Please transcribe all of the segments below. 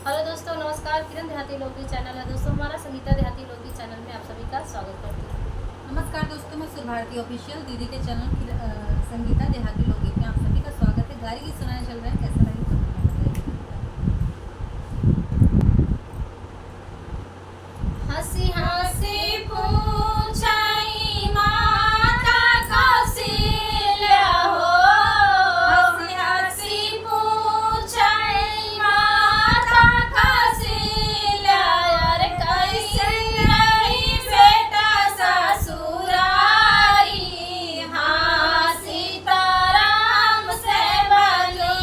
Hello दोस्तों, नमस्कार। किरण देहाती लोकगीत चैनल है दोस्तों हमारा। संगीता देहाती लोकगीत चैनल में आप सभी का स्वागत करती हूँ। नमस्कार दोस्तों, मैं सुर भारती ऑफिशियल दीदी के चैनल की संगीता देहाती लोकगीत में आप सभी का स्वागत है। गारी गीत सुनाने चल रहे हैं, कैसा लगे कमेंट में बताइए। हंसी हंसी पूछाई माता कौशल्या हो, हंसी हंसी पूछाई माता कौशल्या, यार कैसे रही बेटा ससुरारी। हाँ, सीताराम से बनी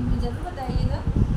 कमेंट में ज़रूर बताइएगा।